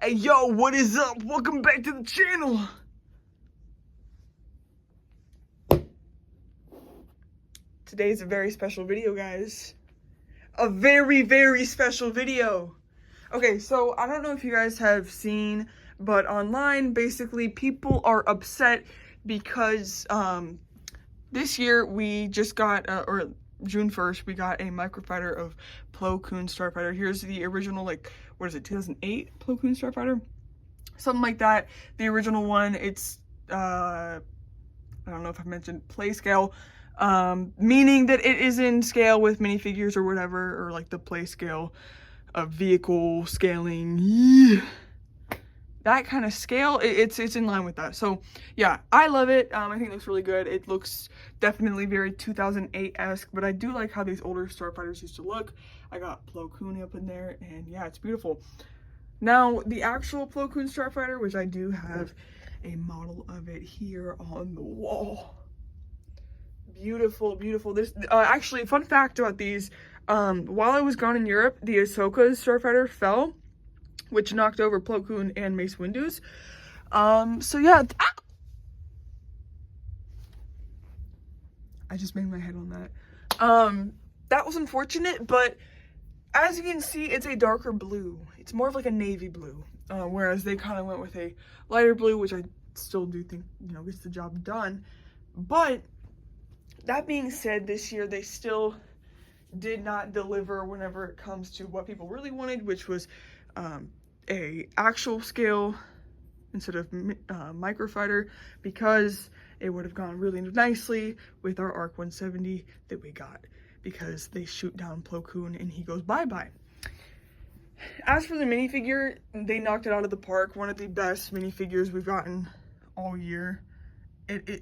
Hey yo, what is up? Welcome back to the channel. Today's a very special video, guys. A very, very special video. Okay, so I don't know if you guys have seen, but online, basically, people are upset because this year we just got, or June 1st, we got a microfighter of Koon Starfighter. Here's the original, like, what is it, 2008 Koon Starfighter? Something like that. The original one, it's, I don't know if I mentioned play scale, meaning that it is in scale with minifigures or whatever, or like the play scale of vehicle scaling. Yeah. That kind of scale, it's in line with that. So yeah, I love it. I think it looks really good. It looks definitely very 2008-esque, but I do like how these older Starfighters used to look. I got Plo Koon up in there, and yeah, it's beautiful. Now, the actual Plo Koon Starfighter, which I do have a model of it here on the wall. Beautiful, beautiful. This actually, fun fact about these, while I was gone in Europe, the Ahsoka Starfighter fell, which knocked over Plo Koon and Mace Windu's. So yeah, I just banged my head on that. That was unfortunate, but as you can see, it's a darker blue. It's more of like a navy blue, whereas they kind of went with a lighter blue, which I still do think, you know, gets the job done. But that being said, this year they still did not deliver whenever it comes to what people really wanted, which was a actual scale instead of microfighter, because it would have gone really nicely with our ARC 170 that we got, because they shoot down Plo Koon and he goes bye-bye. As for the minifigure, they knocked it out of the park. One of the best minifigures we've gotten all year.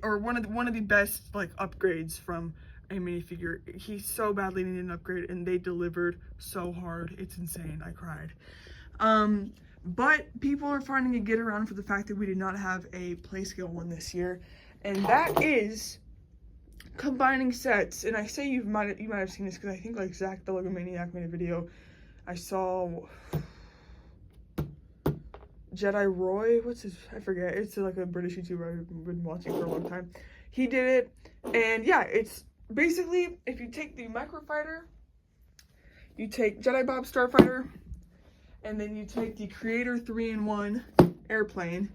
Or one of the best like upgrades from a minifigure. He so badly needed an upgrade, and they delivered so hard. It's insane. I cried. But people are finding a get around for the fact that we did not have a play scale one this year, and that is combining sets. And I say you might have seen this because I think like Zach the Lego Maniac made a video. I saw Jedi Roy, what's his, I forget, it's like a British YouTuber I've been watching for a long time. He did it, and yeah, it's basically, if you take the microfighter, you take Jedi Bob Starfighter, and then you take the Creator 3-in-1 airplane,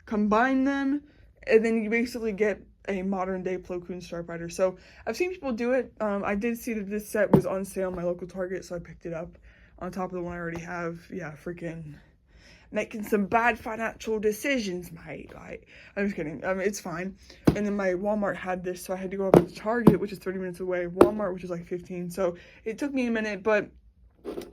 combine them, and then you basically get a modern day Plo Koon Starfighter. So I've seen people do it. I did see that this set was on sale at my local Target, so I picked it up on top of the one I already have. Yeah, freaking making some bad financial decisions, mate. I'm just kidding. It's fine. And then my Walmart had this, so I had to go over to Target, which is 30 minutes away. Walmart, which is like 15. So it took me a minute,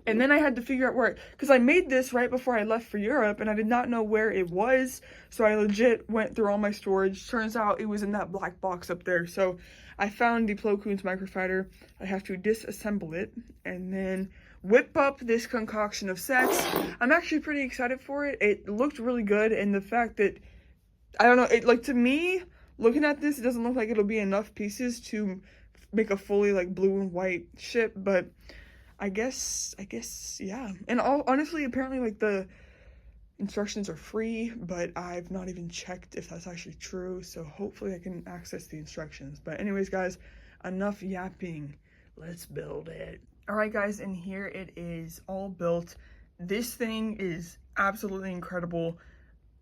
and then I had to figure out where, because I made this right before I left for Europe, and I did not know where it was, so I legit went through all my storage. Turns out it was in that black box up there. So I found the Plo Koon's microfighter. I have to disassemble it, and then whip up this concoction of sets. I'm actually pretty excited for it. It looked really good, and the fact that, I don't know, it, like, to me, looking at this, it doesn't look like it'll be enough pieces to make a fully, like, blue and white ship, but I guess, yeah. And honestly, apparently, like, the instructions are free, but I've not even checked if that's actually true, so hopefully I can access the instructions. But anyways, guys, enough yapping. Let's build it. Alright, guys, and here it is, all built. This thing is absolutely incredible.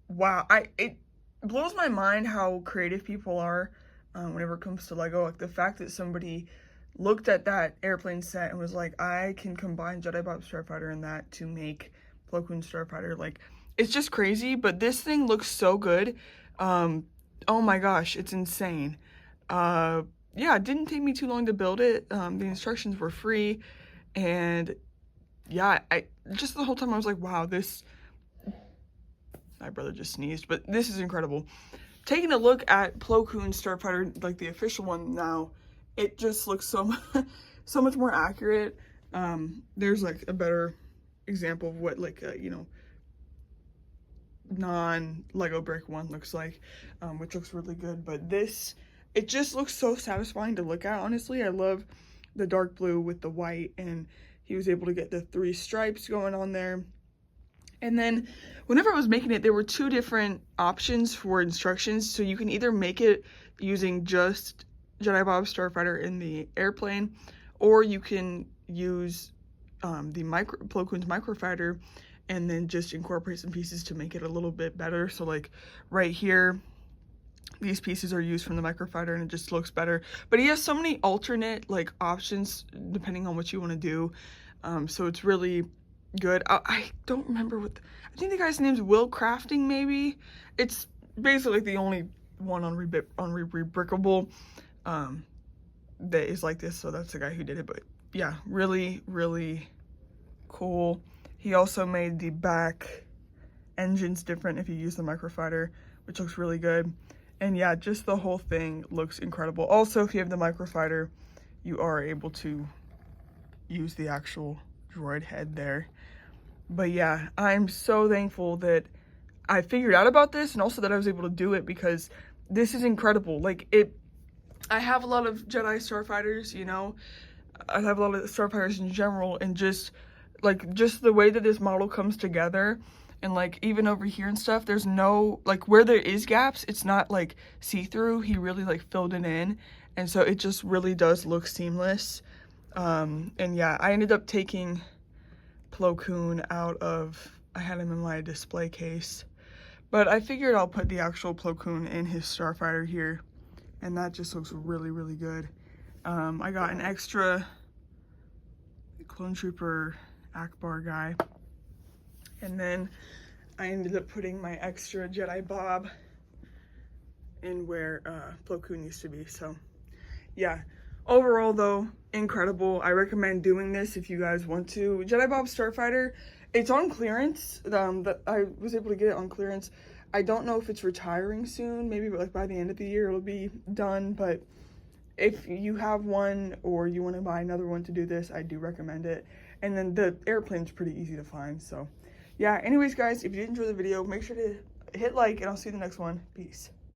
Wow, it blows my mind how creative people are whenever it comes to Lego. Like, the fact that somebody looked at that airplane set and was like, I can combine Jedi Bob Starfighter and that to make Plo Koon Starfighter. Like, it's just crazy, but this thing looks so good. Oh my gosh, it's insane. Yeah, it didn't take me too long to build it. The instructions were free, and yeah, I just the whole time I was like, wow, this, my brother just sneezed, but this is incredible. Taking a look at Plo Koon Starfighter, like the official one now, it just looks so much more accurate. There's like a better example of what like you know, non-Lego brick one looks like, which looks really good. But this, it just looks so satisfying to look at, honestly. I love the dark blue with the white, and he was able to get the 3 stripes going on there. And then whenever I was making it, there were two different options for instructions. So you can either make it using just Jedi Bob Starfighter in the airplane, or you can use the Plo Koon's microfighter and then just incorporate some pieces to make it a little bit better. So like right here, these pieces are used from the microfighter and it just looks better. But he has so many alternate like options depending on what you want to do. So it's really good. I don't remember what, I think the guy's name's Will Crafting maybe. It's basically the only one on Rebrickable that is like this. So that's the guy who did it. But yeah, really, really cool. He also made the back engines different if you use the microfighter, which looks really good. And yeah, just the whole thing looks incredible. Also, if you have the microfighter, you are able to use the actual droid head there. But yeah, I'm so thankful that I figured out about this and also that I was able to do it, because this is incredible. Like I have a lot of Jedi Starfighters, you know, I have a lot of Starfighters in general, and just the way that this model comes together, and like even over here and stuff, there's no, like where there is gaps, it's not like see-through. He really like filled it in, and so it just really does look seamless. And yeah, I ended up taking Plo Koon out of, I had him in my display case, but I figured I'll put the actual Plo Koon in his Starfighter here, and that just looks really, really good. I got an extra Clone Trooper Akbar guy, and then I ended up putting my extra Jedi Bob in where Plo Koon used to be. So yeah, overall though, incredible. I recommend doing this if you guys want to. Jedi Bob Starfighter, it's on clearance. That I was able to get it on clearance. I don't know if it's retiring soon, maybe like by the end of the year it'll be done, but if you have one or you want to buy another one to do this, I do recommend it. And then the airplane's pretty easy to find. So yeah, anyways guys, if you did enjoy the video, make sure to hit like, and I'll see you in the next one. Peace.